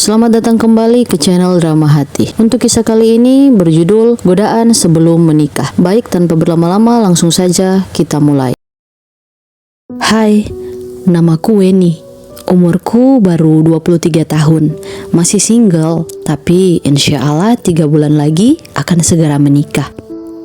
selamat datang kembali ke channel Drama Hati. Untuk kisah kali ini berjudul Godaan Sebelum Menikah. Baik, tanpa berlama-lama langsung saja kita mulai. Hai, namaku Weni. Umurku baru 23 tahun. Masih single, tapi insya Allah 3 bulan lagi akan segera menikah.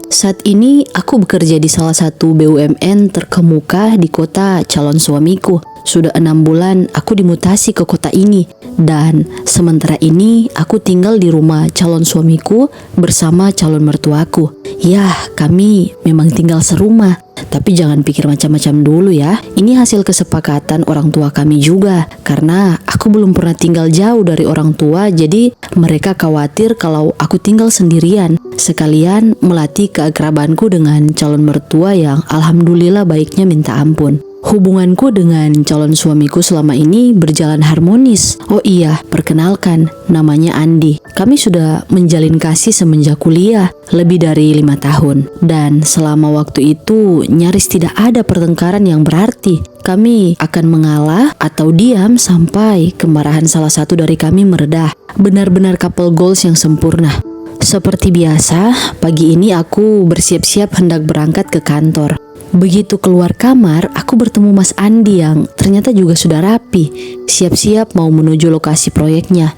Saat ini aku bekerja di salah satu BUMN terkemuka di kota calon suamiku. Sudah 6 bulan aku dimutasi ke kota ini, dan sementara ini aku tinggal di rumah calon suamiku bersama calon mertuaku. Ya, kami memang tinggal serumah, tapi jangan pikir macam-macam dulu ya. Ini hasil kesepakatan orang tua kami juga, karena aku belum pernah tinggal jauh dari orang tua, jadi mereka khawatir kalau aku tinggal sendirian. Sekalian melatih keakrabanku dengan calon mertua yang alhamdulillah baiknya minta ampun. Hubunganku dengan calon suamiku selama ini berjalan harmonis. Oh iya, perkenalkan, namanya Andi. Kami sudah menjalin kasih semenjak kuliah, lebih dari 5 tahun. Dan selama waktu itu nyaris tidak ada pertengkaran yang berarti. Kami akan mengalah atau diam sampai kemarahan salah satu dari kami meredah. Benar-benar couple goals yang sempurna. Seperti biasa, pagi ini aku bersiap-siap hendak berangkat ke kantor. Begitu keluar kamar, aku bertemu Mas Andi yang ternyata juga sudah rapi, siap-siap mau menuju lokasi proyeknya.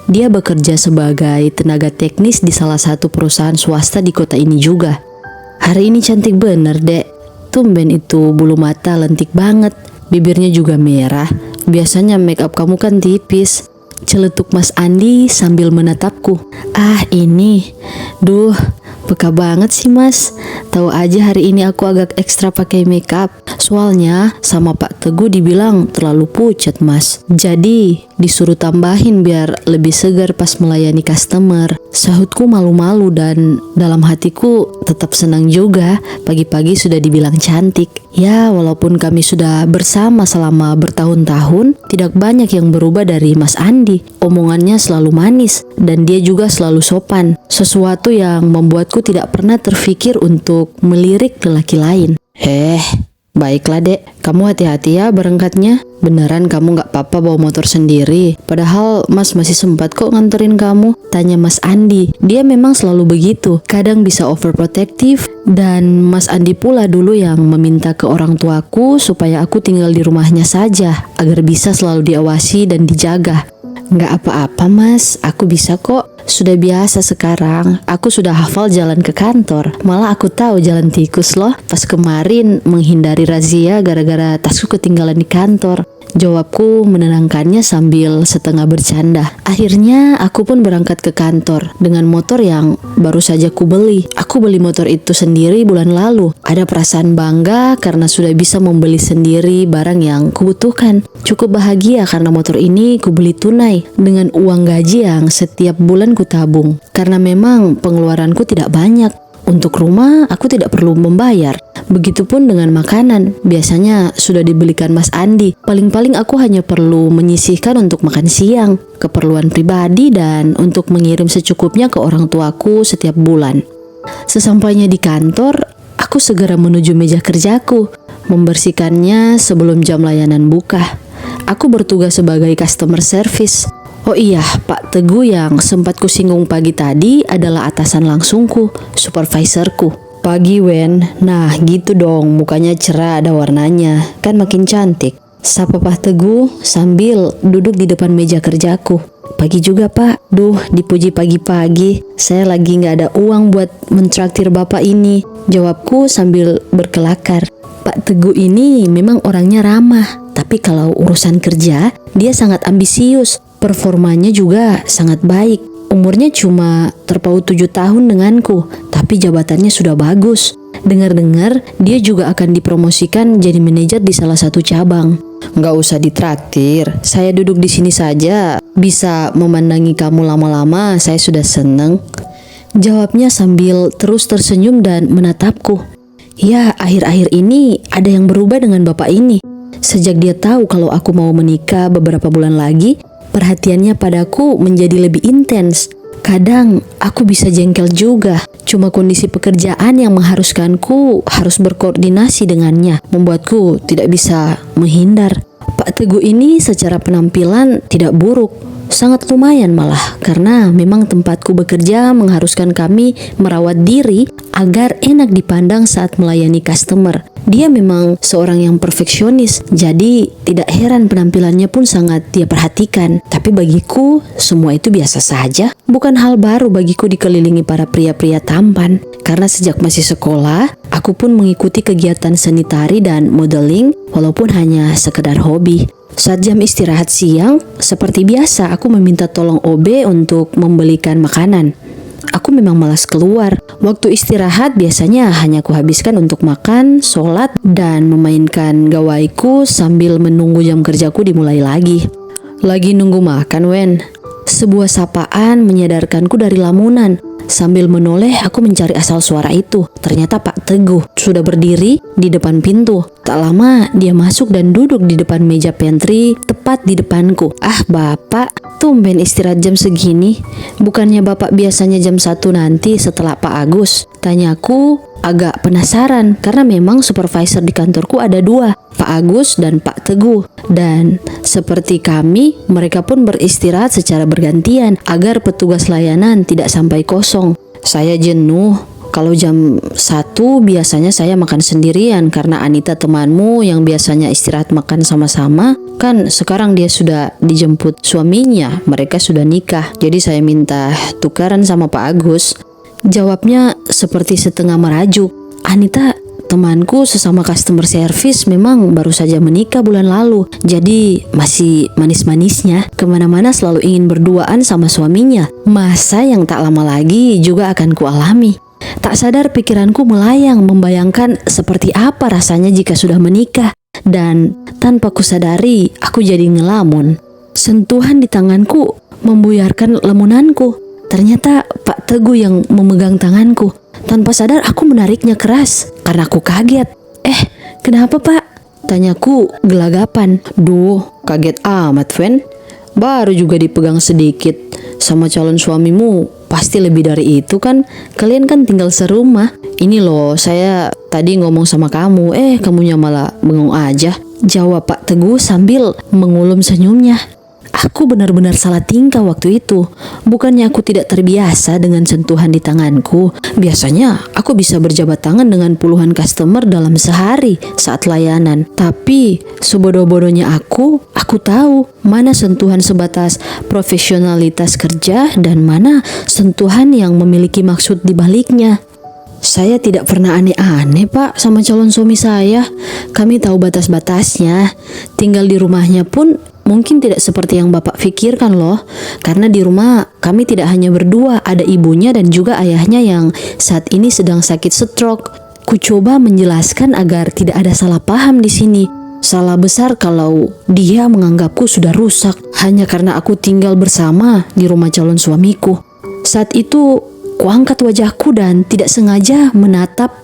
Dia bekerja sebagai tenaga teknis di salah satu perusahaan swasta di kota ini juga. Hari ini cantik bener, Dek. Tumben itu bulu mata lentik banget, bibirnya juga merah. Biasanya make up kamu kan tipis. Celetuk Mas Andi sambil menatapku. Ah, ini. Duh, peka banget sih Mas. Tahu aja hari ini aku agak ekstra pakai makeup. Soalnya sama Pak Teguh dibilang terlalu pucat Mas. Jadi disuruh tambahin biar lebih segar pas melayani customer. Sahutku malu-malu dan dalam hatiku tetap senang juga. Pagi-pagi sudah dibilang cantik. Ya, walaupun kami sudah bersama selama bertahun-tahun, tidak banyak yang berubah dari Mas Andi. Omongannya selalu manis dan dia juga selalu sopan. Sesuatu yang membuatku tidak pernah terfikir untuk melirik lelaki lain. Baiklah Dek, kamu hati-hati ya berangkatnya. Beneran kamu gak apa-apa bawa motor sendiri? Padahal Mas masih sempat kok nganterin kamu, tanya Mas Andi. Dia memang selalu begitu, kadang bisa overprotective. Dan Mas Andi pula dulu yang meminta ke orang tuaku supaya aku tinggal di rumahnya saja, agar bisa selalu diawasi dan dijaga. Gak apa-apa Mas, aku bisa kok. Sudah biasa sekarang, aku sudah hafal jalan ke kantor. Malah aku tahu jalan tikus loh. Pas kemarin menghindari razia gara-gara tasku ketinggalan di kantor. Jawabku menenangkannya sambil setengah bercanda. Akhirnya aku pun berangkat ke kantor dengan motor yang baru saja ku beli. Aku beli motor itu sendiri bulan lalu. Ada perasaan bangga karena sudah bisa membeli sendiri barang yang kubutuhkan. Cukup bahagia karena motor ini ku beli tunai dengan uang gaji yang setiap bulan ku tabung. Karena memang pengeluaranku tidak banyak. Untuk rumah aku tidak perlu membayar. Begitupun dengan makanan, biasanya sudah dibelikan Mas Andi. Paling-paling aku hanya perlu menyisihkan untuk makan siang, keperluan pribadi, dan untuk mengirim secukupnya ke orang tuaku setiap bulan. Sesampainya di kantor, aku segera menuju meja kerjaku, membersihkannya sebelum jam layanan buka. Aku bertugas sebagai customer service. Oh iya, Pak Teguh yang sempat kusinggung pagi tadi adalah atasan langsungku, supervisorku. Pagi Wen, nah gitu dong, mukanya cerah ada warnanya, kan makin cantik. Sapa Pak Teguh sambil duduk di depan meja kerjaku. Pagi juga Pak, duh dipuji pagi-pagi, saya lagi gak ada uang buat mentraktir bapak ini, jawabku sambil berkelakar. Pak Teguh ini memang orangnya ramah, tapi kalau urusan kerja, dia sangat ambisius. Performanya juga sangat baik. Umurnya cuma terpaut 7 tahun denganku, tapi jabatannya sudah bagus. Dengar-dengar dia juga akan dipromosikan jadi manajer di salah satu cabang. Nggak usah ditraktir, saya duduk di sini saja. Bisa memandangi kamu lama-lama, saya sudah seneng. Jawabnya sambil terus tersenyum dan menatapku. Ya, akhir-akhir ini ada yang berubah dengan bapak ini. Sejak dia tahu kalau aku mau menikah beberapa bulan lagi, perhatiannya padaku menjadi lebih intens. Kadang aku bisa jengkel juga. Cuma kondisi pekerjaan yang mengharuskanku harus berkoordinasi dengannya, membuatku tidak bisa menghindar. Pak Teguh ini secara penampilan tidak buruk, sangat lumayan malah, karena memang tempatku bekerja mengharuskan kami merawat diri agar enak dipandang saat melayani customer. Dia memang seorang yang perfeksionis, jadi tidak heran penampilannya pun sangat dia perhatikan. Tapi bagiku semua itu biasa saja. Bukan hal baru bagiku dikelilingi para pria-pria tampan. Karena sejak masih sekolah, aku pun mengikuti kegiatan seni tari dan modeling walaupun hanya sekedar hobi. Saat jam istirahat siang, seperti biasa aku meminta tolong OB untuk membelikan makanan. Aku memang malas keluar. Waktu istirahat biasanya hanya kuhabiskan untuk makan, sholat, dan memainkan gawaiku sambil menunggu jam kerjaku dimulai lagi. Lagi nunggu makan, Wen. Sebuah sapaan menyadarkanku dari lamunan. Sambil menoleh, aku mencari asal suara itu. Ternyata Pak Teguh sudah berdiri di depan pintu. Tak lama, dia masuk dan duduk di depan meja pantry, tepat di depanku. Ah, Bapak, tumben istirahat jam segini. Bukannya Bapak biasanya jam 1 nanti setelah Pak Agus? Tanyaku agak penasaran, karena memang supervisor di kantorku ada 2, Pak Agus dan Pak Teguh. Dan seperti kami, mereka pun beristirahat secara bergantian agar petugas layanan tidak sampai kosong. Saya jenuh. Kalau jam 1 biasanya saya makan sendirian karena Anita temanmu yang biasanya istirahat makan sama-sama, kan sekarang dia sudah dijemput suaminya, mereka sudah nikah. Jadi saya minta tukaran sama Pak Agus. Jawabnya seperti setengah merajuk. Anita temanku sesama customer service memang baru saja menikah bulan lalu, jadi masih manis-manisnya. Kemana-mana selalu ingin berduaan sama suaminya. Masa yang tak lama lagi juga akan kualami. Tak sadar pikiranku melayang membayangkan seperti apa rasanya jika sudah menikah. Dan tanpa kusadari aku jadi ngelamun. Sentuhan di tanganku membuyarkan lamunanku. Ternyata Pak Teguh yang memegang tanganku. Tanpa sadar aku menariknya keras karena aku kaget. Kenapa Pak? Tanyaku gelagapan. Duh, kaget amat, Ven. Baru juga dipegang sedikit. Sama calon suamimu pasti lebih dari itu kan? Kalian kan tinggal serumah. Ini loh, saya tadi ngomong sama kamu, kamunya malah bengong aja. Jawab Pak Teguh sambil mengulum senyumnya. Aku benar-benar salah tingkah waktu itu. Bukannya aku tidak terbiasa dengan sentuhan di tanganku. Biasanya aku bisa berjabat tangan dengan puluhan customer dalam sehari saat layanan. Tapi sebodoh-bodohnya aku tahu mana sentuhan sebatas profesionalitas kerja dan mana sentuhan yang memiliki maksud di baliknya. Saya tidak pernah aneh-aneh Pak sama calon suami saya. Kami tahu batas-batasnya. Tinggal di rumahnya pun mungkin tidak seperti yang Bapak pikirkan loh. Karena di rumah kami tidak hanya berdua, ada ibunya dan juga ayahnya yang saat ini sedang sakit stroke. Ku coba menjelaskan agar tidak ada salah paham di sini. Salah besar kalau dia menganggapku sudah rusak hanya karena aku tinggal bersama di rumah calon suamiku. Saat itu kuangkat wajahku dan tidak sengaja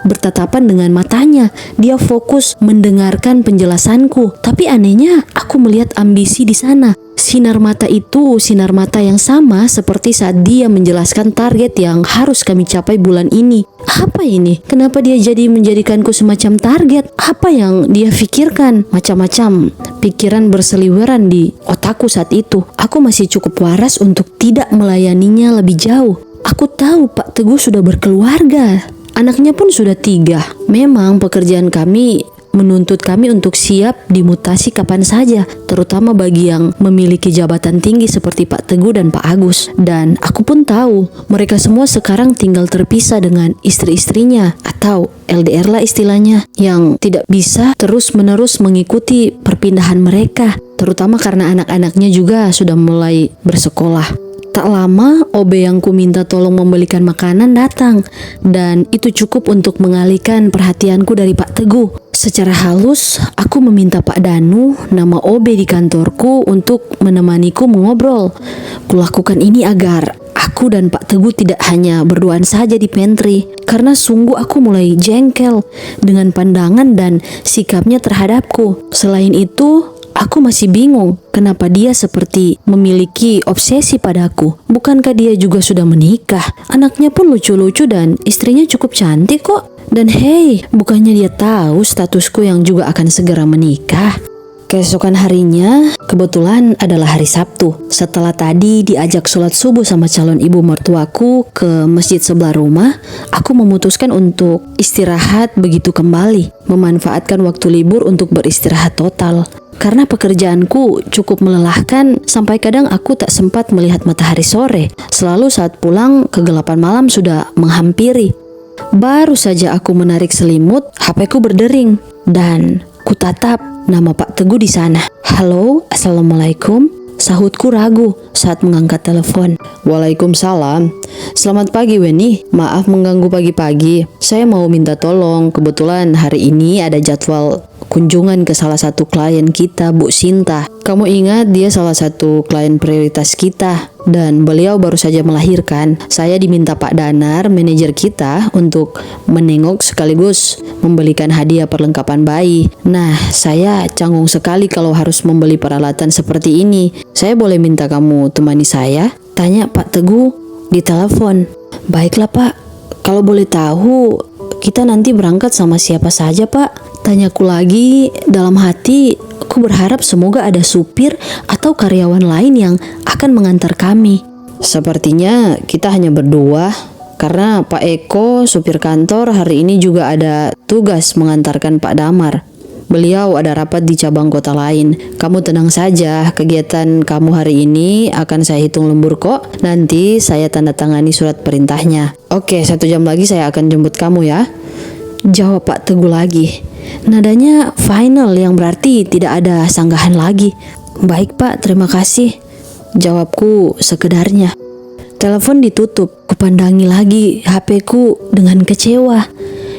bertatapan dengan matanya. Dia fokus mendengarkan penjelasanku. Tapi anehnya aku melihat ambisi di sana. Sinar mata itu sinar mata yang sama seperti saat dia menjelaskan target yang harus kami capai bulan ini. Apa ini? Kenapa dia jadi menjadikanku semacam target? Apa yang dia pikirkan? Macam-macam pikiran berseliweran di otakku saat itu. Aku masih cukup waras untuk tidak melayaninya lebih jauh. Aku tahu Pak Teguh sudah berkeluarga. Anaknya pun sudah 3. Memang pekerjaan kami menuntut kami untuk siap dimutasi kapan saja, terutama bagi yang memiliki jabatan tinggi seperti Pak Teguh dan Pak Agus. Dan aku pun tahu mereka semua sekarang tinggal terpisah dengan istri-istrinya atau LDR lah istilahnya, yang tidak bisa terus-menerus mengikuti perpindahan mereka, terutama karena anak-anaknya juga sudah mulai bersekolah. Tak lama, OB yang ku minta tolong membelikan makanan datang, dan itu cukup untuk mengalihkan perhatianku dari Pak Teguh. Secara halus, aku meminta Pak Danu, nama OB di kantorku, untuk menemaniku mengobrol. Kulakukan ini agar aku dan Pak Teguh tidak hanya berduaan saja di pantry, karena sungguh aku mulai jengkel dengan pandangan dan sikapnya terhadapku. Selain itu, aku masih bingung kenapa dia seperti memiliki obsesi padaku. Bukankah dia juga sudah menikah? Anaknya pun lucu-lucu dan istrinya cukup cantik kok. Dan bukannya dia tahu statusku yang juga akan segera menikah? Keesokan harinya, kebetulan adalah hari Sabtu. Setelah tadi diajak sholat subuh sama calon ibu mertuaku ke masjid sebelah rumah, aku memutuskan untuk istirahat begitu kembali, memanfaatkan waktu libur untuk beristirahat total. Karena pekerjaanku cukup melelahkan sampai kadang aku tak sempat melihat matahari sore. Selalu saat pulang, kegelapan malam sudah menghampiri. Baru saja aku menarik selimut, HP-ku berdering dan kutatap nama Pak Teguh di sana. "Halo, assalamualaikum," sahutku ragu saat mengangkat telepon. "Waalaikumsalam. Selamat pagi Weni, maaf mengganggu pagi-pagi. Saya mau minta tolong, kebetulan hari ini ada jadwal kunjungan ke salah satu klien kita, Bu Sinta. Kamu ingat dia salah satu klien prioritas kita dan beliau baru saja melahirkan. Saya diminta Pak Danar, manajer kita, untuk menengok sekaligus membelikan hadiah perlengkapan bayi. Nah, saya canggung sekali kalau harus membeli peralatan seperti ini. Saya boleh minta kamu temani saya?" tanya Pak Teguh di telepon. "Baiklah Pak, kalau boleh tahu kita nanti berangkat sama siapa saja Pak?" tanyaku lagi. Dalam hati, aku berharap semoga ada supir atau karyawan lain yang akan mengantar kami. Sepertinya kita hanya berdua, karena Pak Eko, supir kantor, hari ini juga ada tugas mengantarkan Pak Damar. Beliau ada rapat di cabang kota lain. Kamu tenang saja, kegiatan kamu hari ini akan saya hitung lembur kok. Nanti saya tanda tangani surat perintahnya. Oke, 1 jam lagi saya akan jemput kamu ya, jawab Pak Teguh lagi. Nadanya final yang berarti tidak ada sanggahan lagi. "Baik Pak, terima kasih," jawabku sekedarnya. Telepon ditutup, kupandangi lagi HP-ku dengan kecewa.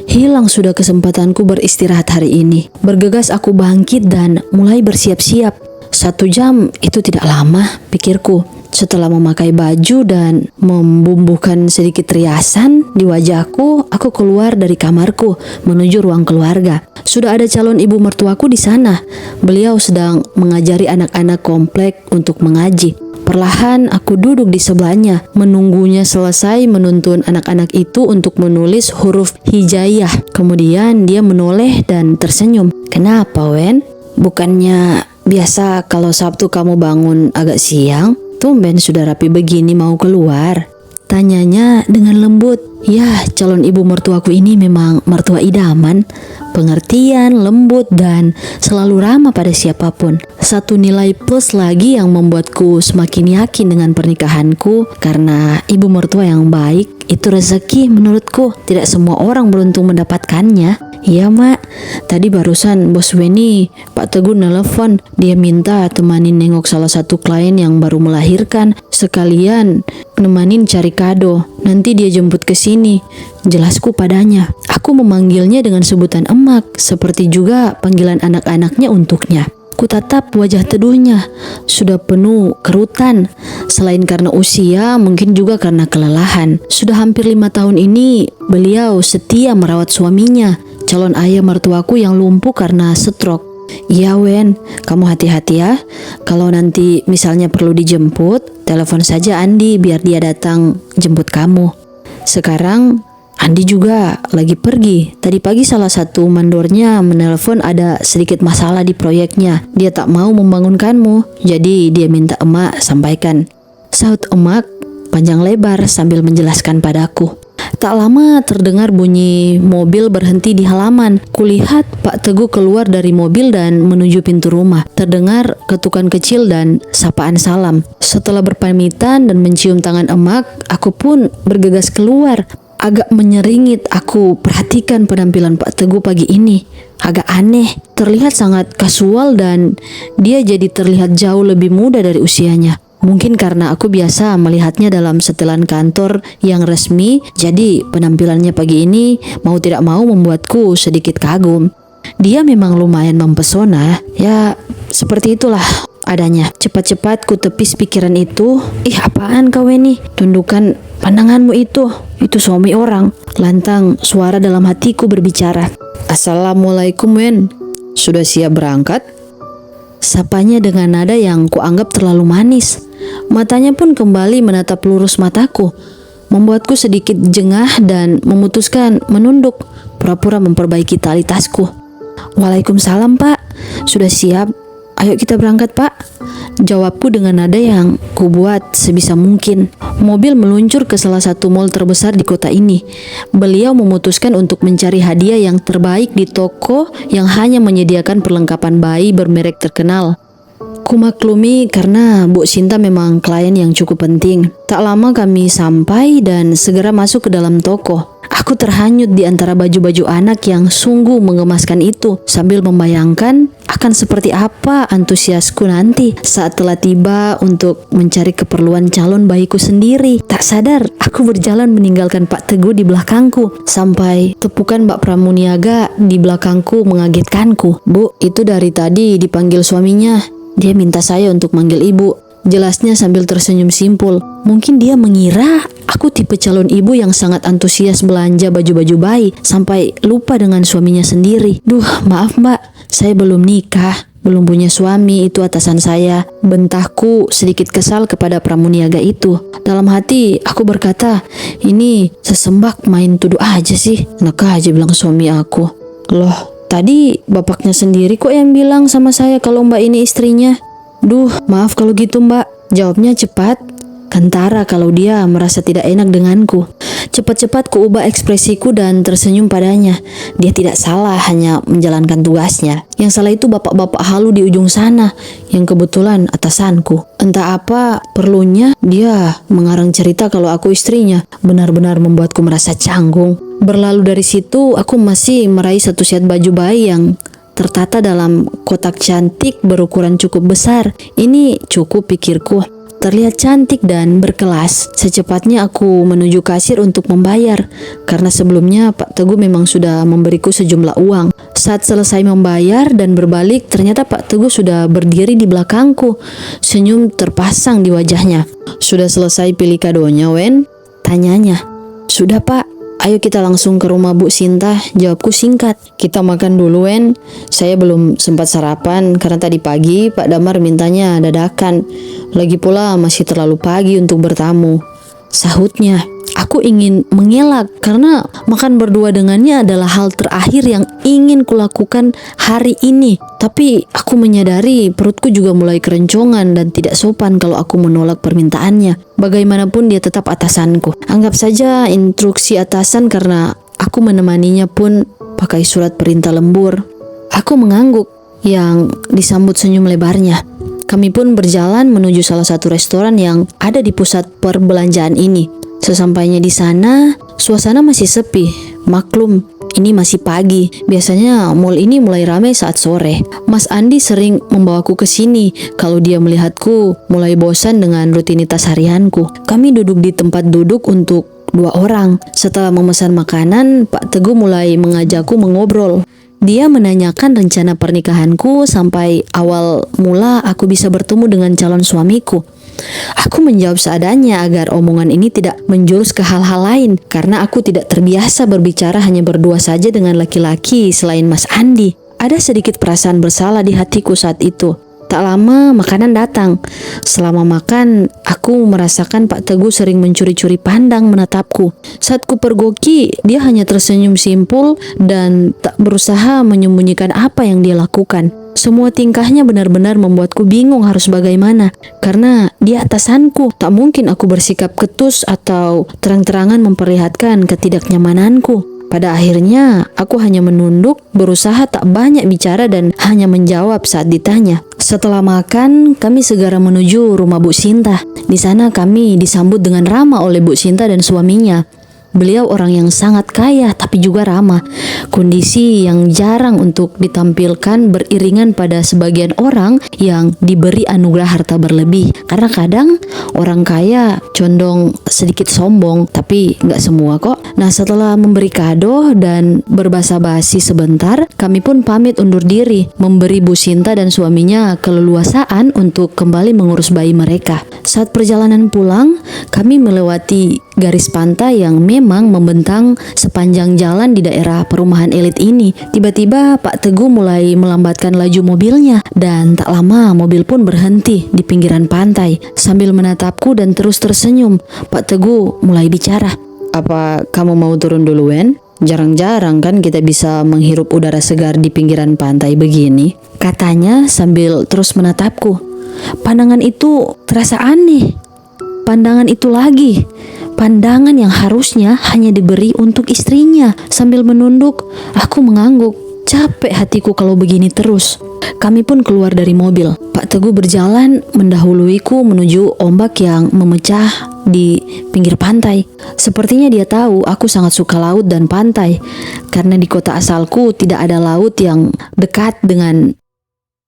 Hilang sudah kesempatanku beristirahat hari ini. Bergegas aku bangkit dan mulai bersiap-siap. 1 jam itu tidak lama, pikirku. Setelah memakai baju dan membumbuhkan sedikit riasan di wajahku, aku keluar dari kamarku menuju ruang keluarga. Sudah ada calon ibu mertuaku di sana. Beliau sedang mengajari anak-anak komplek untuk mengaji. Perlahan aku duduk di sebelahnya, menunggunya selesai menuntun anak-anak itu untuk menulis huruf hijaiyah. Kemudian dia menoleh dan tersenyum. "Kenapa, Wen? Bukannya biasa kalau Sabtu kamu bangun agak siang? Tumben sudah rapi begini mau keluar?" tanyanya dengan lembut. Ya, calon ibu mertuaku ini memang mertua idaman. Pengertian, lembut, dan selalu ramah pada siapapun. Satu nilai plus lagi yang membuatku semakin yakin dengan pernikahanku, karena ibu mertua yang baik itu rezeki menurutku. Tidak semua orang beruntung mendapatkannya. "Iya Mak, tadi barusan bos Weni, Pak Teguh nelfon. Dia minta temanin nengok salah satu klien yang baru melahirkan, sekalian nemanin cari kado. Nanti dia jemput ke sini," jelasku padanya. Aku memanggilnya dengan sebutan emak, seperti juga panggilan anak-anaknya untuknya. Kutatap wajah teduhnya, sudah penuh kerutan. Selain karena usia, mungkin juga karena kelelahan. Sudah hampir 5 tahun ini, beliau setia merawat suaminya, calon ayah mertuaku yang lumpuh karena stroke. "Iya Wen, kamu hati-hati ya. Kalau nanti misalnya perlu dijemput, telepon saja Andi biar dia datang jemput kamu. Sekarang Andi juga lagi pergi. Tadi pagi salah satu mandornya menelpon ada sedikit masalah di proyeknya. Dia tak mau membangunkanmu, jadi dia minta emak sampaikan," sahut emak panjang lebar sambil menjelaskan padaku. Tak lama terdengar bunyi mobil berhenti di halaman. Kulihat Pak Teguh keluar dari mobil dan menuju pintu rumah. Terdengar ketukan kecil dan sapaan salam. Setelah berpamitan dan mencium tangan emak, aku pun bergegas keluar. Agak menyeringit aku perhatikan penampilan Pak Teguh pagi ini. Agak aneh, terlihat sangat kasual dan dia jadi terlihat jauh lebih muda dari usianya. Mungkin karena aku biasa melihatnya dalam setelan kantor yang resmi, jadi penampilannya pagi ini mau tidak mau membuatku sedikit kagum. Dia memang lumayan mempesona, ya seperti itulah adanya. Cepat-cepat ku tepis pikiran itu. "Ih, apaan kau ini? Tundukkan pandanganmu itu suami orang." Lantang suara dalam hatiku berbicara. "Assalamualaikum Wen, sudah siap berangkat?" Sapanya dengan nada yang kuanggap terlalu manis. Matanya pun kembali menatap lurus mataku, membuatku sedikit jengah dan memutuskan menunduk, pura-pura memperbaiki tali tasku. "Waalaikumsalam Pak, sudah siap. Ayo kita berangkat, Pak. Jawabku dengan nada yang kubuat sebisa mungkin. Mobil meluncur ke salah satu mal terbesar di kota ini. Beliau memutuskan untuk mencari hadiah yang terbaik di toko yang hanya menyediakan perlengkapan bayi bermerek terkenal. Kumaklumi karena Bu Sinta memang klien yang cukup penting. Tak lama kami sampai dan segera masuk ke dalam toko. Aku terhanyut di antara baju-baju anak yang sungguh mengemaskan itu, sambil membayangkan akan seperti apa antusiasku nanti saat telah tiba untuk mencari keperluan calon bayiku sendiri. Tak sadar, aku berjalan meninggalkan Pak Teguh di belakangku, sampai tepukan Mbak Pramuniaga di belakangku mengagetkanku. Bu, itu dari tadi dipanggil suaminya. Dia minta saya untuk manggil ibu. Jelasnya sambil tersenyum simpul. Mungkin dia mengira aku tipe calon ibu yang sangat antusias belanja baju-baju bayi sampai lupa dengan suaminya sendiri. Duh, maaf Mbak, saya belum nikah, belum punya suami, itu atasan saya. Bentahku sedikit kesal kepada Pramuniaga itu. Dalam hati aku berkata, ini sesembak main tuduh aja sih. Enak aja bilang suami aku. Loh, tadi bapaknya sendiri kok yang bilang sama saya kalau Mbak ini istrinya. Duh, maaf kalau gitu Mbak. Jawabnya cepat, kentara kalau dia merasa tidak enak denganku. Cepat-cepat kuubah ekspresiku dan tersenyum padanya. Dia tidak salah, hanya menjalankan tugasnya. Yang salah itu bapak-bapak halu di ujung sana, yang kebetulan atasanku. Entah apa perlunya dia mengarang cerita kalau aku istrinya. Benar-benar membuatku merasa canggung. Berlalu dari situ, aku masih meraih satu set baju bayi yang tertata dalam kotak cantik berukuran cukup besar. Ini cukup, pikirku. Terlihat cantik dan berkelas. Secepatnya aku menuju kasir untuk membayar, karena sebelumnya Pak Teguh memang sudah memberiku sejumlah uang. Saat selesai membayar dan berbalik, ternyata Pak Teguh sudah berdiri di belakangku. Senyum terpasang di wajahnya. Sudah selesai pilih kadonya, Wen? Tanyanya. Sudah Pak. Ayo kita langsung ke rumah Bu Sinta, jawabku singkat. Kita makan dulu, Wen. Saya belum sempat sarapan karena tadi pagi Pak Damar mintanya dadakan. Lagi pula masih terlalu pagi untuk bertamu, sahutnya. Aku ingin mengelak karena makan berdua dengannya adalah hal terakhir yang ingin kulakukan hari ini. Tapi aku menyadari perutku juga mulai keroncongan dan tidak sopan kalau aku menolak permintaannya. Bagaimanapun dia tetap atasanku. Anggap saja instruksi atasan karena aku menemaninya pun pakai surat perintah lembur. Aku mengangguk yang disambut senyum lebarnya. Kami pun berjalan menuju salah satu restoran yang ada di pusat perbelanjaan ini. Sesampainya di sana, suasana masih sepi. Maklum, ini masih pagi. Biasanya mall ini mulai ramai saat sore. Mas Andi sering membawaku ke sini kalau dia melihatku mulai bosan dengan rutinitas harianku. Kami duduk di tempat duduk untuk 2 orang. Setelah memesan makanan, Pak Teguh mulai mengajakku mengobrol. Dia menanyakan rencana pernikahanku sampai awal mula aku bisa bertemu dengan calon suamiku. Aku menjawab seadanya agar omongan ini tidak menjurus ke hal-hal lain, karena aku tidak terbiasa berbicara hanya berdua saja dengan laki-laki selain Mas Andi. Ada sedikit perasaan bersalah di hatiku saat itu. Tak lama makanan datang. Selama makan, aku merasakan Pak Teguh sering mencuri-curi pandang menatapku. Saat ku pergoki, dia hanya tersenyum simpul dan tak berusaha menyembunyikan apa yang dia lakukan. Semua tingkahnya benar-benar membuatku bingung harus bagaimana. Karena dia atasanku, tak mungkin aku bersikap ketus atau terang-terangan memperlihatkan ketidaknyamananku. Pada akhirnya, aku hanya menunduk, berusaha tak banyak bicara dan hanya menjawab saat ditanya. Setelah makan, kami segera menuju rumah Bu Sinta. Di sana kami disambut dengan ramah oleh Bu Sinta dan suaminya. Beliau orang yang sangat kaya tapi juga ramah. Kondisi yang jarang untuk ditampilkan beriringan pada sebagian orang yang diberi anugerah harta berlebih. Karena kadang orang kaya condong sedikit sombong, tapi nggak semua kok. Nah, setelah memberi kado dan berbasa-basi sebentar, kami pun pamit undur diri, memberi Bu Sinta dan suaminya keleluasaan untuk kembali mengurus bayi mereka. Saat perjalanan pulang, kami melewati garis pantai yang memang membentang sepanjang jalan di daerah perumahan elit ini. Tiba-tiba Pak Teguh mulai melambatkan laju mobilnya dan tak lama mobil pun berhenti di pinggiran pantai. Sambil menatapku dan terus tersenyum, Pak Teguh mulai bicara. Apa kamu mau turun dulu, Wen? Jarang-jarang kan kita bisa menghirup udara segar di pinggiran pantai begini, katanya sambil terus menatapku. Pandangan itu terasa aneh. Pandangan itu lagi. Pandangan yang harusnya hanya diberi untuk istrinya. Sambil menunduk, aku mengangguk. Capek hatiku kalau begini terus. Kami pun keluar dari mobil. Pak Teguh berjalan mendahuluiku menuju ombak yang memecah di pinggir pantai. Sepertinya dia tahu aku sangat suka laut dan pantai. Karena di kota asalku tidak ada laut yang dekat dengan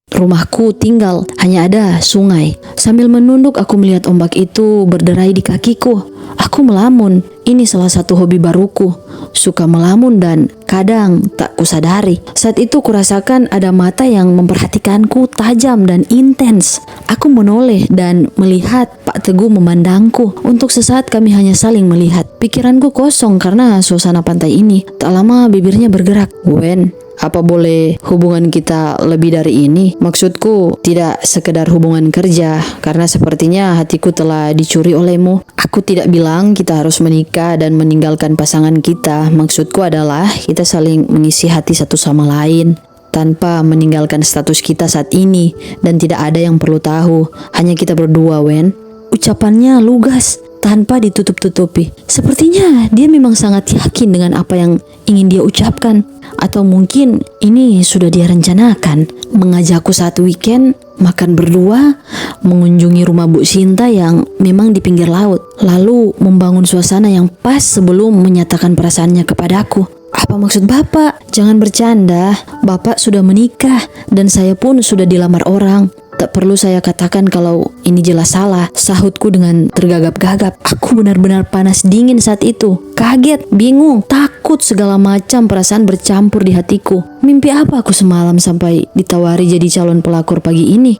rumahku tinggal, hanya ada sungai. Sambil menunduk aku melihat ombak itu berderai di kakiku. Aku melamun. Ini salah satu hobi baruku. Suka melamun dan kadang tak kusadari. Saat itu kurasakan ada mata yang memperhatikanku tajam dan intens. Aku menoleh dan melihat Pak Teguh memandangku. Untuk sesaat kami hanya saling melihat. Pikiranku kosong karena suasana pantai ini. Tak lama bibirnya bergerak. Wen, apa boleh hubungan kita lebih dari ini? Maksudku tidak sekedar hubungan kerja, karena sepertinya hatiku telah dicuri olehmu. Aku tidak bilang kita harus menikah dan meninggalkan pasangan kita. Maksudku adalah kita saling mengisi hati satu sama lain tanpa meninggalkan status kita saat ini, dan tidak ada yang perlu tahu, hanya kita berdua, Wen. Ucapannya lugas tanpa ditutup-tutupi. Sepertinya dia memang sangat yakin dengan apa yang ingin dia ucapkan. Atau mungkin ini sudah dia rencanakan. Mengajakku saat weekend, makan berdua, mengunjungi rumah Bu Sinta yang memang di pinggir laut. Lalu membangun suasana yang pas sebelum menyatakan perasaannya kepadaku. Apa maksud Bapak? Jangan bercanda. Bapak sudah menikah dan saya pun sudah dilamar orang. Tak perlu saya katakan kalau ini jelas salah, sahutku dengan tergagap-gagap. Aku benar-benar panas dingin saat itu. Kaget, bingung, takut, segala macam perasaan bercampur di hatiku. Mimpi apa aku semalam sampai ditawari jadi calon pelakor pagi ini?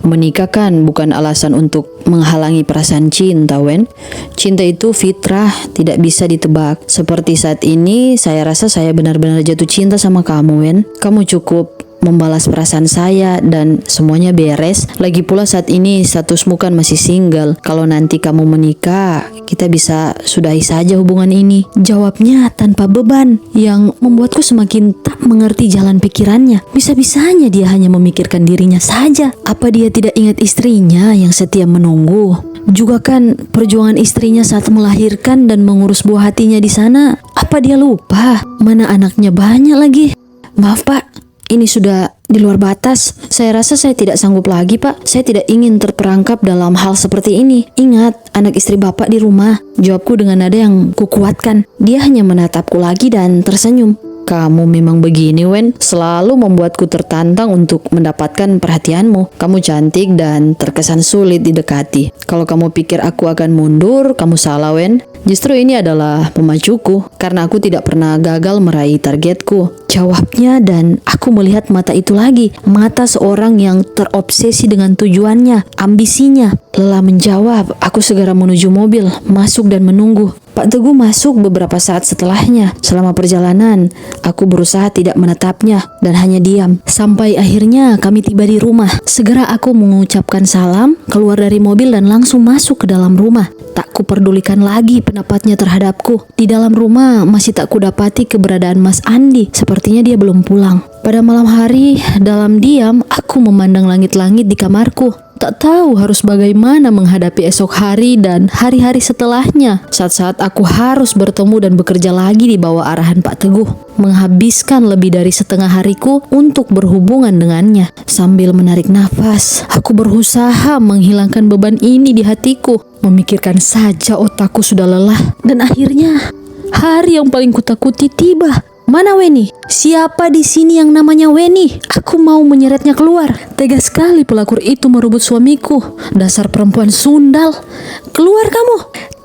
Menikah kan bukan alasan untuk menghalangi perasaan cinta, Wen. Cinta itu fitrah, tidak bisa ditebak. Seperti saat ini, saya rasa saya benar-benar jatuh cinta sama kamu, Wen. Kamu cukup membalas perasaan saya dan semuanya beres. Lagi pula saat ini statusmu kan masih single. Kalau nanti kamu menikah, kita bisa sudahi saja hubungan ini. Jawabnya tanpa beban yang membuatku semakin tak mengerti jalan pikirannya. Bisa-bisanya dia hanya memikirkan dirinya saja. Apa dia tidak ingat istrinya yang setia menunggu? Juga kan perjuangan istrinya saat melahirkan dan mengurus buah hatinya di sana. Apa dia lupa? Mana anaknya banyak lagi. Maaf Pak, ini sudah di luar batas. Saya rasa saya tidak sanggup lagi, Pak. Saya tidak ingin terperangkap dalam hal seperti ini. Ingat, anak istri Bapak di rumah. Jawabku dengan nada yang kukuatkan. Dia hanya menatapku lagi dan tersenyum. Kamu memang begini, Wen. Selalu membuatku tertantang untuk mendapatkan perhatianmu. Kamu cantik dan terkesan sulit didekati. Kalau kamu pikir aku akan mundur, kamu salah, Wen. Justru ini adalah pemacuku, karena aku tidak pernah gagal meraih targetku. Jawabnya dan aku melihat mata itu lagi. Mata seorang yang terobsesi dengan tujuannya, ambisinya. Lelah menjawab, aku segera menuju mobil, masuk dan menunggu. Pak Teguh masuk beberapa saat setelahnya. Selama perjalanan, aku berusaha tidak menatapnya dan hanya diam. Sampai akhirnya kami tiba di rumah. Segera aku mengucapkan salam, keluar dari mobil dan langsung masuk ke dalam rumah. Tak kuperdulikan lagi pendapatnya terhadapku. Di dalam rumah masih tak kudapati keberadaan Mas Andi. Sepertinya dia belum pulang. Pada malam hari, dalam diam, aku memandang langit-langit di kamarku. Tak tahu harus bagaimana menghadapi esok hari dan hari-hari setelahnya. Saat-saat aku harus bertemu dan bekerja lagi di bawah arahan Pak Teguh. Menghabiskan lebih dari setengah hariku untuk berhubungan dengannya. Sambil menarik nafas, aku berusaha menghilangkan beban ini di hatiku. Memikirkan saja otakku sudah lelah. Dan akhirnya, hari yang paling kutakuti tiba. Mana Weni? Siapa di sini yang namanya Weni? Aku mau menyeretnya keluar. Tega sekali pelakor itu merebut suamiku. Dasar perempuan sundal. Keluar kamu!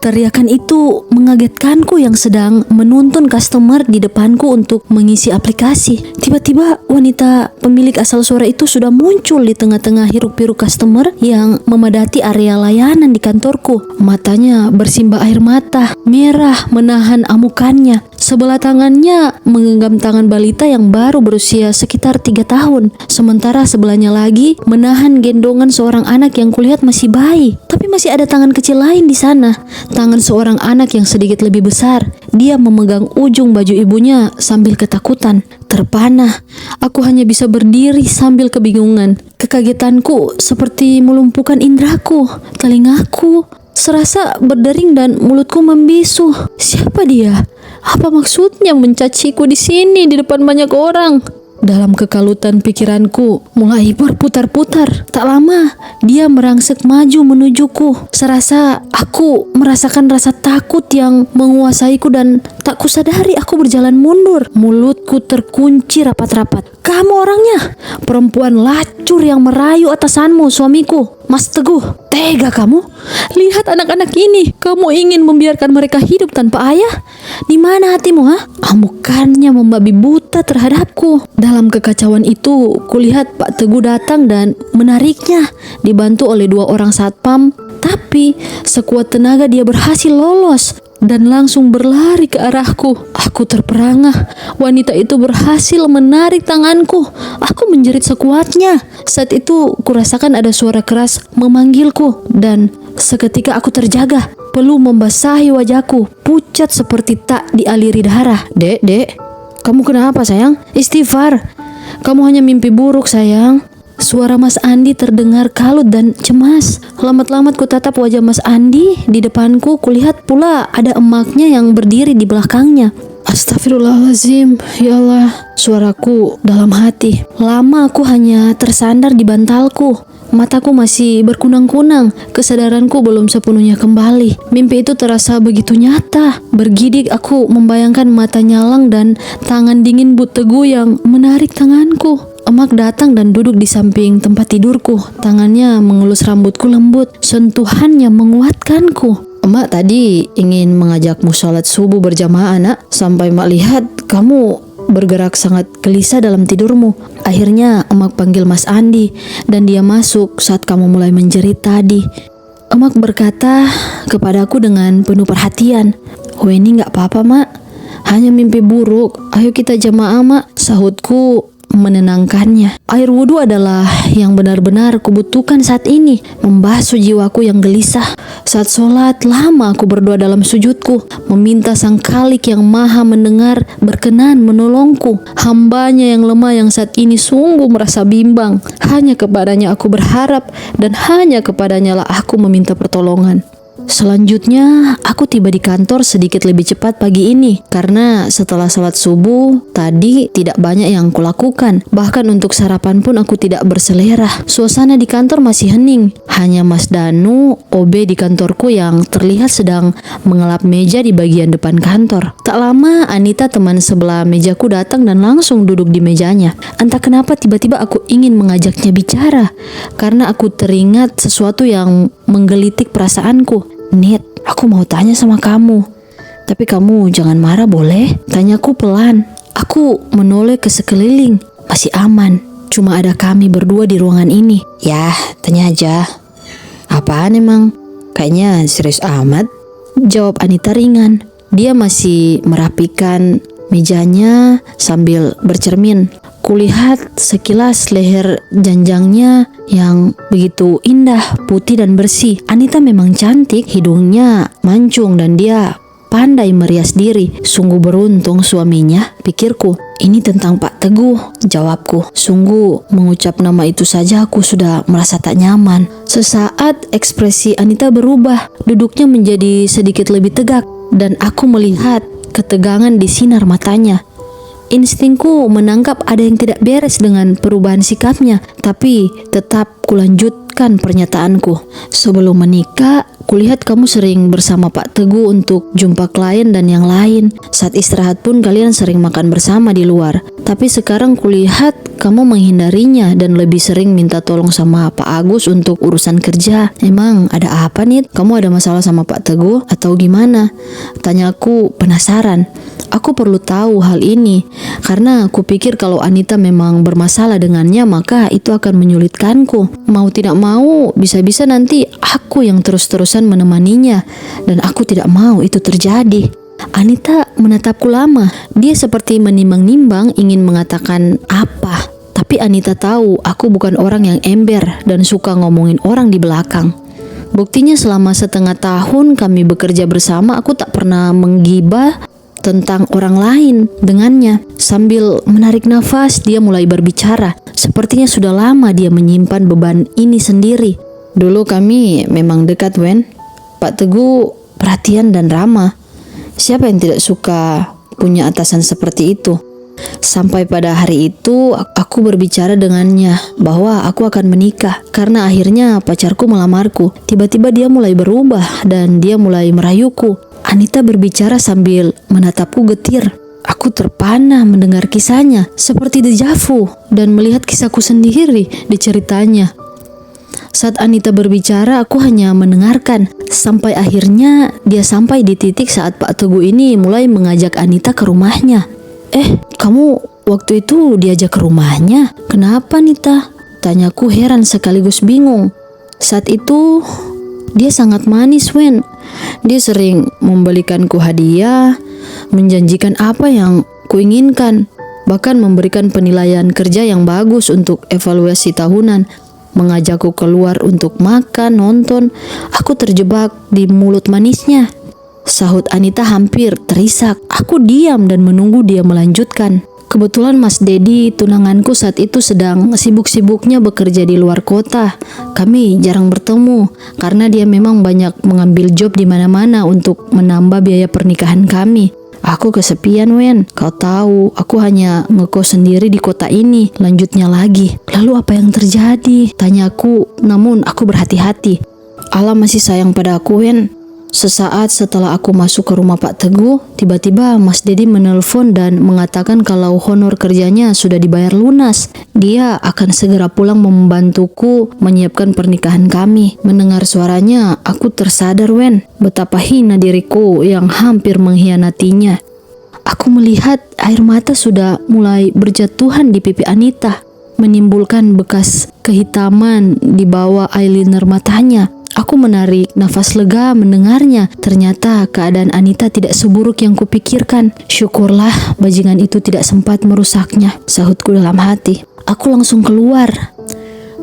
Teriakan itu mengagetkanku yang sedang menuntun customer di depanku untuk mengisi aplikasi. Tiba-tiba wanita pemilik asal suara itu sudah muncul di tengah-tengah hiruk-pikuk customer yang memadati area layanan di kantorku. Matanya bersimbah air mata, merah menahan amukannya. Sebelah tangannya menggenggam tangan balita yang baru berusia sekitar 3 tahun. Sementara sebelahnya lagi menahan gendongan seorang anak yang kulihat masih bayi. Tapi masih ada tangan kecil lain di sana. Tangan seorang anak yang sedikit lebih besar. Dia memegang ujung baju ibunya sambil ketakutan. Terpana, aku hanya bisa berdiri sambil kebingungan. Kekagetanku seperti melumpuhkan indraku. Telingaku serasa berdering dan mulutku membisu. Siapa dia? Apa maksudnya mencaciku di sini di depan banyak orang? Dalam kekalutan pikiranku mulai berputar-putar. Tak lama, dia merangsek maju menujuku. Serasa aku merasakan rasa takut yang menguasaiku dan tak kusadari aku berjalan mundur. Mulutku terkunci rapat-rapat. Kamu orangnya? Perempuan lacur yang merayu atasanmu, suamiku. Mas Teguh, tega kamu? Lihat anak-anak ini. Kamu ingin membiarkan mereka hidup tanpa ayah? Di mana hatimu, ha? Amukannya membabi buta terhadapku. Dalam kekacauan itu, kulihat Pak Teguh datang dan menariknya, dibantu oleh 2 orang satpam. Tapi sekuat tenaga dia berhasil lolos dan langsung berlari ke arahku. Aku terperangah. Wanita itu berhasil menarik tanganku. Aku menjerit sekuatnya. Saat itu kurasakan ada suara keras memanggilku dan seketika aku terjaga. Peluh membasahi wajahku, pucat seperti tak dialiri darah. Dek, kamu kenapa sayang? Istighfar. Kamu hanya mimpi buruk sayang. Suara Mas Andi terdengar kalut dan cemas. Lamat-lamat ku tatap wajah Mas Andi. Di depanku kulihat pula ada emaknya yang berdiri di belakangnya. Astagfirullahaladzim, ya Allah, suaraku dalam hati. Lama aku hanya tersandar di bantalku. Mataku masih berkunang-kunang. Kesadaranku belum sepenuhnya kembali. Mimpi itu terasa begitu nyata. Bergidik aku membayangkan mata nyalang dan tangan dingin Bu Teguh yang menarik tanganku. Emak datang dan duduk di samping tempat tidurku. Tangannya mengelus rambutku lembut. Sentuhannya menguatkanku. Emak tadi ingin mengajakmu sholat subuh berjamaah, nak. Sampai emak lihat kamu bergerak sangat gelisah dalam tidurmu. Akhirnya emak panggil Mas Andi dan dia masuk saat kamu mulai menjerit tadi. Emak berkata kepadaku dengan penuh perhatian, "Weni gak apa-apa, mak. Hanya mimpi buruk. Ayo kita jamaah, mak," sahutku menenangkannya. Air wudhu adalah yang benar-benar kubutuhkan saat ini, membasuh jiwaku yang gelisah. Saat sholat, lama aku berdoa dalam sujudku, meminta Sang Khalik yang maha mendengar berkenan menolongku. Hambanya yang lemah yang saat ini sungguh merasa bimbang. Hanya kepadanya aku berharap dan hanya kepadanya lah aku meminta pertolongan. Selanjutnya, aku tiba di kantor sedikit lebih cepat pagi ini karena setelah sholat subuh tadi tidak banyak yang kulakukan. Bahkan untuk sarapan pun aku tidak berselera. Suasana di kantor masih hening. Hanya Mas Danu, OB di kantorku yang terlihat sedang mengelap meja di bagian depan kantor. Tak lama, Anita teman sebelah mejaku datang dan langsung duduk di mejanya. Entah kenapa tiba-tiba aku ingin mengajaknya bicara karena aku teringat sesuatu yang menggelitik perasaanku. "Nit, aku mau tanya sama kamu. Tapi kamu jangan marah boleh?" Tanyaku pelan. Aku menoleh ke sekeliling. Masih aman. Cuma ada kami berdua di ruangan ini. "Yah, tanya aja." "Apaan emang? Kayaknya serius amat," jawab Anita ringan. Dia masih merapikan mejanya sambil bercermin. Kulihat sekilas leher janjangnya yang begitu indah, putih dan bersih. Anita memang cantik, hidungnya mancung dan dia pandai merias diri. Sungguh beruntung suaminya, pikirku. "Ini tentang Pak Teguh," jawabku. Sungguh mengucap nama itu saja aku sudah merasa tak nyaman. Sesaat ekspresi Anita berubah, duduknya menjadi sedikit lebih tegak dan aku melihat ketegangan di sinar matanya. Instingku menangkap ada yang tidak beres dengan perubahan sikapnya, tapi tetap kulanjutkan pernyataanku. "Sebelum menikah, kulihat kamu sering bersama Pak Teguh untuk jumpa klien dan yang lain. Saat istirahat pun kalian sering makan bersama di luar. Tapi sekarang kulihat kamu menghindarinya dan lebih sering minta tolong sama Pak Agus untuk urusan kerja. Emang ada apa nih? Kamu ada masalah sama Pak Teguh atau gimana?" Tanyaku penasaran. Aku perlu tahu hal ini karena aku pikir kalau Anita memang bermasalah dengannya maka itu akan menyulitkanku. Mau tidak mau bisa-bisa nanti aku yang terus-terusan menemaninya dan aku tidak mau itu terjadi. Anita menatapku lama. Dia seperti menimbang-nimbang ingin mengatakan apa. Tapi Anita tahu aku bukan orang yang ember dan suka ngomongin orang di belakang. Buktinya selama setengah tahun kami bekerja bersama aku tak pernah menggibah tentang orang lain dengannya. Sambil menarik nafas, dia mulai berbicara. Sepertinya sudah lama dia menyimpan beban ini sendiri. Dulu kami memang dekat, Wen. Pak Teguh perhatian dan ramah. Siapa yang tidak suka punya atasan seperti itu? Sampai pada hari itu aku berbicara dengannya bahwa aku akan menikah karena akhirnya pacarku melamarku. Tiba-tiba dia mulai berubah dan dia mulai merayuku. Anita berbicara sambil menatapku getir. Aku terpana mendengar kisahnya seperti deja vu dan melihat kisahku sendiri diceritanya. Saat Anita berbicara, aku hanya mendengarkan sampai akhirnya dia sampai di titik saat Pak Teguh ini mulai mengajak Anita ke rumahnya. Kamu waktu itu diajak ke rumahnya? Kenapa, Nita? Tanyaku heran sekaligus bingung. Saat itu dia sangat manis, Wen. Dia sering membelikanku hadiah, menjanjikan apa yang kuinginkan, bahkan memberikan penilaian kerja yang bagus untuk evaluasi tahunan, mengajakku keluar untuk makan, nonton. Aku terjebak di mulut manisnya. Sahut Anita hampir terisak. Aku diam dan menunggu dia melanjutkan. Kebetulan Mas Dedi, tunanganku saat itu sedang sibuk-sibuknya bekerja di luar kota. Kami jarang bertemu karena dia memang banyak mengambil job di mana-mana untuk menambah biaya pernikahan kami. Aku kesepian, Wen. Kau tahu, aku hanya ngekos sendiri di kota ini. Lanjutnya lagi. Lalu apa yang terjadi? Tanyaku, namun aku berhati-hati. Allah masih sayang pada aku, Wen. Sesaat setelah aku masuk ke rumah Pak Teguh, tiba-tiba Mas Dedi menelpon dan mengatakan kalau honor kerjanya sudah dibayar lunas. Dia akan segera pulang membantuku menyiapkan pernikahan kami. Mendengar suaranya, aku tersadar, Wen, betapa hina diriku yang hampir mengkhianatinya. Aku melihat air mata sudah mulai berjatuhan di pipi Anita, menimbulkan bekas kehitaman di bawah eyeliner matanya. Aku menarik nafas lega mendengarnya. Ternyata keadaan Anita tidak seburuk yang kupikirkan. Syukurlah bajingan itu tidak sempat merusaknya, sahutku dalam hati. Aku langsung keluar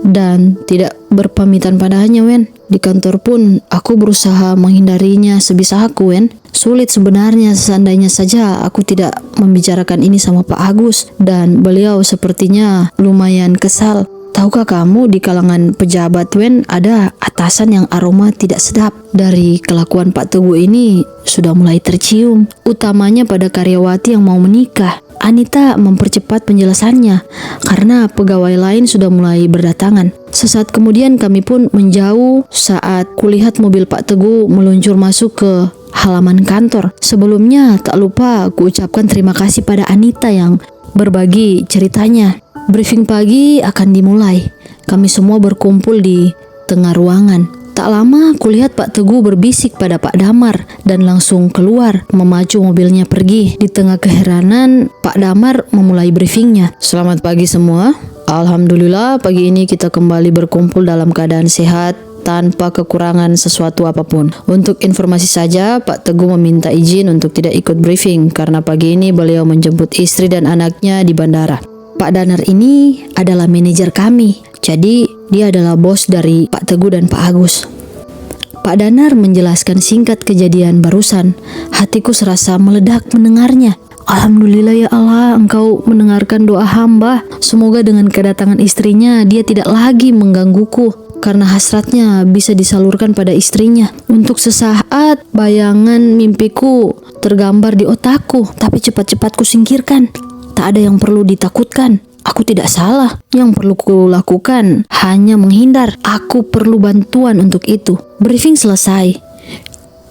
dan tidak berpamitan padanya, Wen. Di kantor pun aku berusaha menghindarinya sebisa aku, Wen. Sulit sebenarnya seandainya saja aku tidak membicarakan ini sama Pak Agus, dan beliau sepertinya lumayan kesal. Tahukah kamu di kalangan pejabat, Wen, ada atasan yang aroma tidak sedap. Dari kelakuan Pak Teguh ini sudah mulai tercium, utamanya pada karyawati yang mau menikah. Anita mempercepat penjelasannya karena pegawai lain sudah mulai berdatangan. Sesaat kemudian kami pun menjauh saat kulihat mobil Pak Teguh meluncur masuk ke halaman kantor. Sebelumnya tak lupa kuucapkan terima kasih pada Anita yang berbagi ceritanya. Briefing pagi akan dimulai. Kami semua berkumpul di tengah ruangan. Tak lama kulihat Pak Teguh berbisik pada Pak Damar dan langsung keluar memacu mobilnya pergi. Di tengah keheranan, Pak Damar memulai briefingnya. Selamat pagi semua. Alhamdulillah pagi ini kita kembali berkumpul dalam keadaan sehat tanpa kekurangan sesuatu apapun. Untuk informasi saja, Pak Teguh meminta izin untuk tidak ikut briefing karena pagi ini beliau menjemput istri dan anaknya di bandara. Pak Danar ini adalah manajer kami, jadi dia adalah bos dari Pak Teguh dan Pak Agus. Pak Danar menjelaskan singkat kejadian barusan. Hatiku serasa meledak mendengarnya. Alhamdulillah ya Allah, Engkau mendengarkan doa hamba. Semoga dengan kedatangan istrinya dia tidak lagi menggangguku, karena hasratnya bisa disalurkan pada istrinya. Untuk sesaat bayangan mimpiku tergambar di otakku, tapi cepat-cepat kusingkirkan. Tak ada yang perlu ditakutkan. Aku tidak salah. Yang perlu kulakukan hanya menghindar. Aku perlu bantuan untuk itu. Briefing selesai.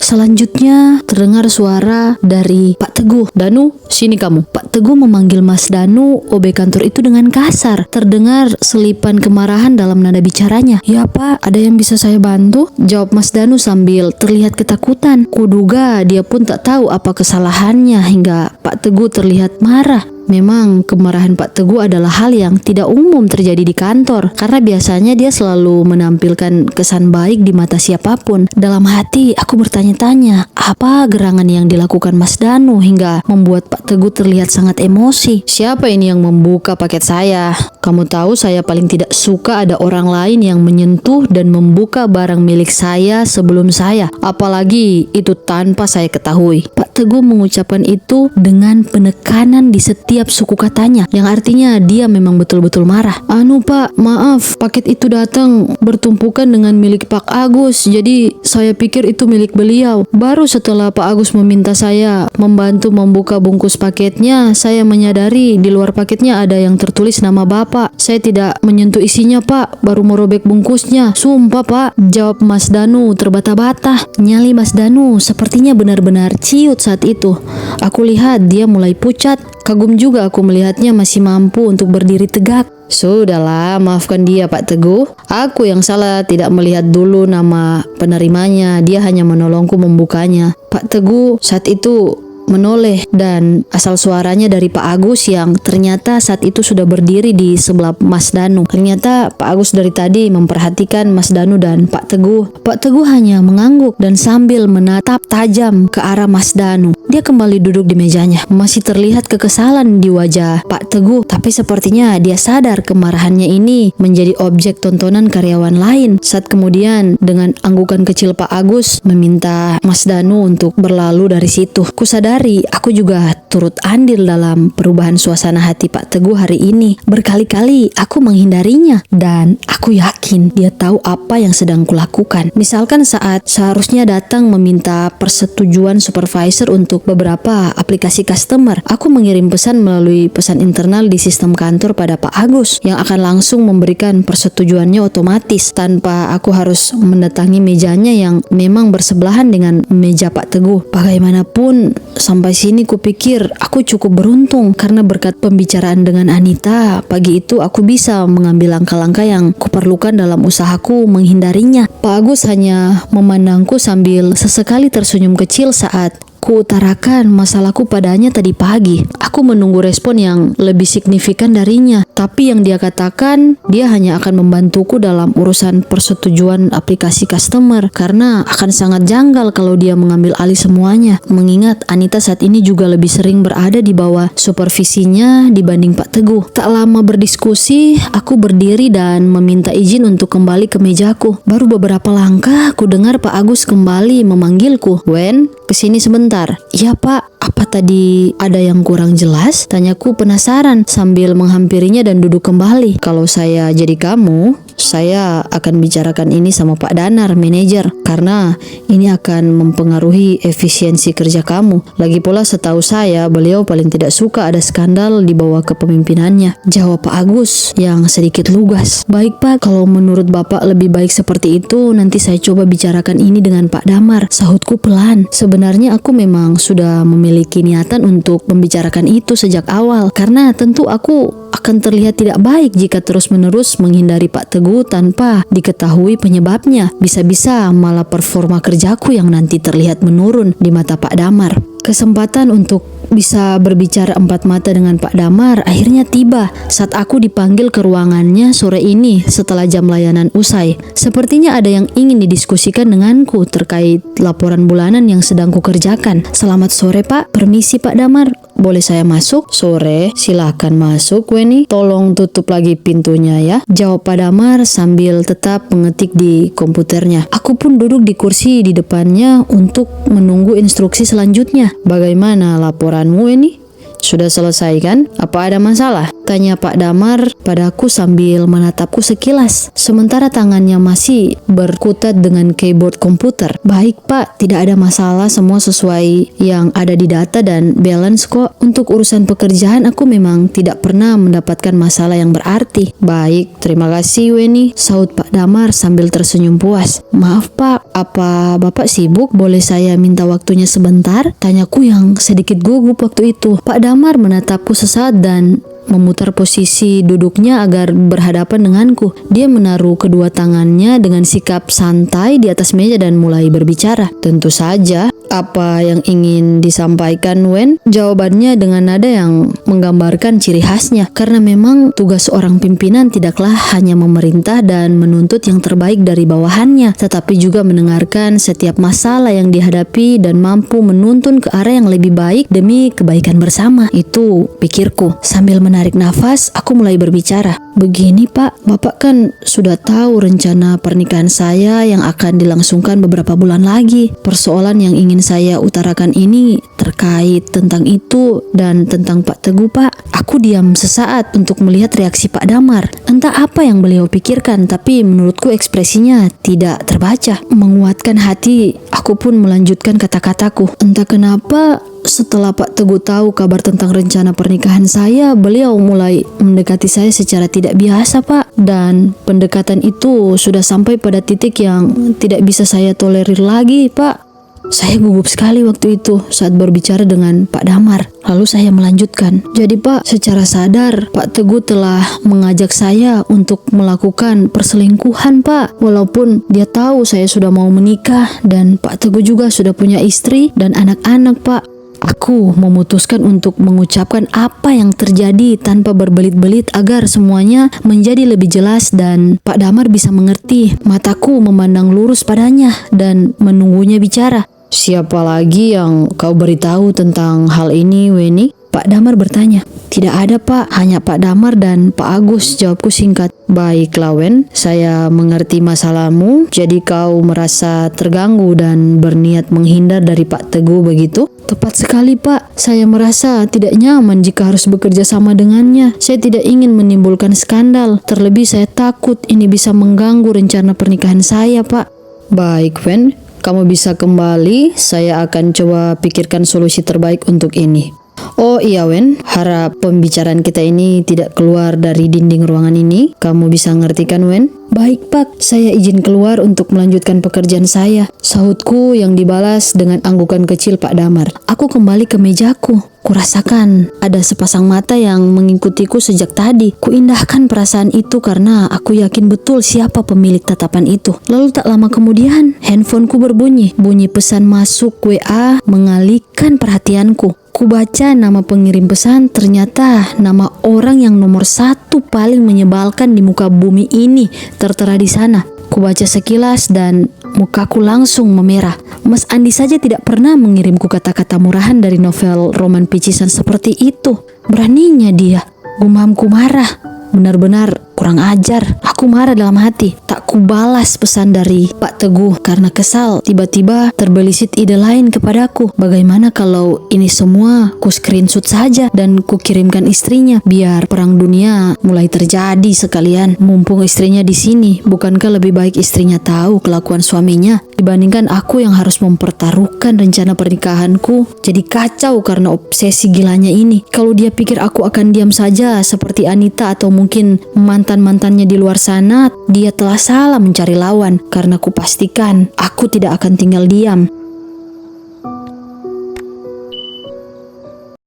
Selanjutnya terdengar suara dari Pak Teguh. Danu, sini kamu. Pak Teguh memanggil Mas Danu, OB kantor itu dengan kasar. Terdengar selipan kemarahan dalam nada bicaranya. Ya Pak, ada yang bisa saya bantu? Jawab Mas Danu sambil terlihat ketakutan. Kuduga dia pun tak tahu apa kesalahannya hingga Pak Teguh terlihat marah. Memang kemarahan Pak Teguh adalah hal yang tidak umum terjadi di kantor, karena biasanya dia selalu menampilkan kesan baik di mata siapapun. Dalam hati aku bertanya-tanya, apa gerangan yang dilakukan Mas Danu hingga membuat Pak Teguh terlihat sangat sangat emosi. Siapa ini yang membuka paket saya? Kamu tahu saya paling tidak suka ada orang lain yang menyentuh dan membuka barang milik saya sebelum saya. Apalagi itu tanpa saya ketahui. Pak Teguh mengucapkan itu dengan penekanan di setiap suku katanya, yang artinya dia memang betul-betul marah. Anu Pak, maaf, paket itu datang bertumpukan dengan milik Pak Agus, jadi saya pikir itu milik beliau. Baru setelah Pak Agus meminta saya membantu membuka bungkus paketnya, saya menyadari di luar paketnya ada yang tertulis nama Bapak. Saya tidak menyentuh isinya Pak, baru merobek bungkusnya. Sumpah Pak, jawab Mas Danu terbata-bata. Nyali Mas Danu sepertinya benar-benar ciut saat itu. Aku lihat dia mulai pucat. Kagum juga aku melihatnya masih mampu untuk berdiri tegak. Sudahlah, maafkan dia Pak Teguh. Aku yang salah tidak melihat dulu nama penerimanya. Dia hanya menolongku membukanya. Pak Teguh saat itu menoleh dan asal suaranya dari Pak Agus yang ternyata saat itu sudah berdiri di sebelah Mas Danu. Ternyata Pak Agus dari tadi memperhatikan Mas Danu dan Pak Teguh. Pak Teguh hanya mengangguk dan sambil menatap tajam ke arah Mas Danu. Dia kembali duduk di mejanya. Masih terlihat kekesalan di wajah Pak Teguh, tapi sepertinya dia sadar kemarahannya ini menjadi objek tontonan karyawan lain. Saat kemudian dengan anggukan kecil Pak Agus meminta Mas Danu untuk berlalu dari situ. Kusadari aku juga turut andil dalam perubahan suasana hati Pak Teguh hari ini. Berkali-kali aku menghindarinya dan aku yakin dia tahu apa yang sedang kulakukan. Misalkan saat seharusnya datang meminta persetujuan supervisor untuk beberapa aplikasi customer, aku mengirim pesan melalui pesan internal di sistem kantor pada Pak Agus yang akan langsung memberikan persetujuannya otomatis tanpa aku harus mendatangi mejanya yang memang bersebelahan dengan meja Pak Teguh. Bagaimanapun, sampai sini kupikir aku cukup beruntung karena berkat pembicaraan dengan Anita, pagi itu aku bisa mengambil langkah-langkah yang kuperlukan dalam usahaku menghindarinya. Pak Agus hanya memandangku sambil sesekali tersenyum kecil saat kuutarakan masalahku padanya tadi pagi. Aku menunggu respon yang lebih signifikan darinya, tapi yang dia katakan dia hanya akan membantuku dalam urusan persetujuan aplikasi customer karena akan sangat janggal kalau dia mengambil alih semuanya. Mengingat Anita saat ini juga lebih sering berada di bawah supervisinya dibanding Pak Teguh. Tak lama berdiskusi, aku berdiri dan meminta izin untuk kembali ke mejaku. Baru beberapa langkah aku dengar Pak Agus kembali memanggilku. Wen, kesini sebentar. Ya Pak, apa tadi ada yang kurang jelas? Tanyaku penasaran sambil menghampirinya dan duduk kembali. Kalau saya jadi kamu, saya akan bicarakan ini sama Pak Danar, manajer, karena ini akan mempengaruhi efisiensi kerja kamu. Lagi pula setahu saya, beliau paling tidak suka ada skandal di bawah kepemimpinannya. Jawab Pak Agus yang sedikit lugas. Baik Pak, kalau menurut Bapak lebih baik seperti itu, nanti saya coba bicarakan ini dengan Pak Damar. Sahutku pelan. Sebenarnya aku memang sudah memiliki niatan untuk membicarakan itu sejak awal, karena tentu aku akan terlihat tidak baik jika terus-menerus menghindari Pak Teguh tanpa diketahui penyebabnya. Bisa-bisa malah performa kerjaku yang nanti terlihat menurun di mata Pak Damar. Kesempatan untuk bisa berbicara empat mata dengan Pak Damar akhirnya tiba saat aku dipanggil ke ruangannya sore ini setelah jam layanan usai. Sepertinya ada yang ingin didiskusikan denganku terkait laporan bulanan yang sedang kukerjakan. Selamat sore Pak, permisi Pak Damar, boleh saya masuk? Sore, silakan masuk Weni. Tolong tutup lagi pintunya ya, jawab Pak Damar sambil tetap mengetik di komputernya. Aku pun duduk di kursi di depannya untuk menunggu instruksi selanjutnya. Bagaimana laporanmu ini? Sudah selesai kan? Apa ada masalah? Tanya Pak Damar padaku sambil menatapku sekilas, sementara tangannya masih berkutat dengan keyboard komputer. Baik Pak, tidak ada masalah, semua sesuai yang ada di data dan balance kok. Untuk urusan pekerjaan aku memang tidak pernah mendapatkan masalah yang berarti. Baik, terima kasih Weni, sahut Pak Damar sambil tersenyum puas. Maaf Pak, apa Bapak sibuk? Boleh saya minta waktunya sebentar? Tanyaku yang sedikit gugup waktu itu. Pak Damar menatapku sesaat dan memutar posisi duduknya agar berhadapan denganku. Dia menaruh kedua tangannya dengan sikap santai di atas meja dan mulai berbicara. Tentu saja, apa yang ingin disampaikan Wen? Jawabannya dengan nada yang menggambarkan ciri khasnya. Karena memang tugas seorang pimpinan tidaklah hanya memerintah dan menuntut yang terbaik dari bawahannya, tetapi juga mendengarkan setiap masalah yang dihadapi dan mampu menuntun ke arah yang lebih baik demi kebaikan bersama. Itu pikirku. Sambil menarik nafas, aku mulai berbicara. Begini Pak, Bapak kan sudah tahu rencana pernikahan saya yang akan dilangsungkan beberapa bulan lagi. Persoalan yang ingin saya utarakan ini terkait tentang itu dan tentang Pak Teguh Pak. Aku diam sesaat untuk melihat reaksi Pak Damar. Entah apa yang beliau pikirkan, tapi menurutku ekspresinya tidak terbaca. Menguatkan hati, aku pun melanjutkan kata-kataku. Entah kenapa, setelah Pak Teguh tahu kabar tentang rencana pernikahan saya, beliau mulai mendekati saya secara tidak biasa Pak. Dan pendekatan itu sudah sampai pada titik yang tidak bisa saya tolerir lagi Pak. Saya gugup sekali waktu itu saat berbicara dengan Pak Damar. Lalu saya melanjutkan. Jadi Pak, secara sadar Pak Teguh telah mengajak saya untuk melakukan perselingkuhan Pak. Walaupun dia tahu saya sudah mau menikah dan Pak Teguh juga sudah punya istri dan anak-anak Pak. Aku memutuskan untuk mengucapkan apa yang terjadi tanpa berbelit-belit agar semuanya menjadi lebih jelas dan Pak Damar bisa mengerti. Mataku memandang lurus padanya dan menunggunya bicara. Siapa lagi yang kau beritahu tentang hal ini, Weni? Pak Damar bertanya. Tidak ada Pak, hanya Pak Damar dan Pak Agus, jawabku singkat. Baiklah Wen, saya mengerti masalahmu. Jadi kau merasa terganggu dan berniat menghindar dari Pak Teguh begitu? Tepat sekali Pak, saya merasa tidak nyaman jika harus bekerja sama dengannya. Saya tidak ingin menimbulkan skandal, terlebih saya takut ini bisa mengganggu rencana pernikahan saya Pak. Baik Wen, kamu bisa kembali, saya akan coba pikirkan solusi terbaik untuk ini. Oh iya Wen, harap pembicaraan kita ini tidak keluar dari dinding ruangan ini. Kamu bisa ngerti kan Wen? Baik Pak, saya izin keluar untuk melanjutkan pekerjaan saya, sahutku yang dibalas dengan anggukan kecil Pak Damar. Aku kembali ke mejaku. Kurasakan ada sepasang mata yang mengikutiku sejak tadi. Kuindahkan perasaan itu karena aku yakin betul siapa pemilik tatapan itu. Lalu tak lama kemudian, handphoneku berbunyi. Bunyi pesan masuk WA mengalihkan perhatianku. Kubaca nama pengirim pesan, ternyata nama orang yang nomor 1 paling menyebalkan di muka bumi ini tertera di sana. Kubaca sekilas dan mukaku langsung memerah. Mas Andi saja tidak pernah mengirimku kata-kata murahan dari novel roman picisan seperti itu. Beraninya dia. Gumamku marah. Benar-benar kurang ajar. Aku marah dalam hati. Tak kubalas pesan dari Pak Teguh karena kesal. Tiba-tiba terbelisik ide lain kepadaku. Bagaimana kalau ini semua ku screenshot saja dan ku kirimkan istrinya, biar perang dunia mulai terjadi sekalian. Mumpung istrinya di sini, bukankah lebih baik istrinya tahu kelakuan suaminya dibandingkan aku yang harus mempertaruhkan rencana pernikahanku? Jadi kacau karena obsesi gilanya ini. Kalau dia pikir aku akan diam saja seperti Anita atau mungkin mantan-mantannya di luar sana, dia telah salah mencari lawan, karena kupastikan aku tidak akan tinggal diam.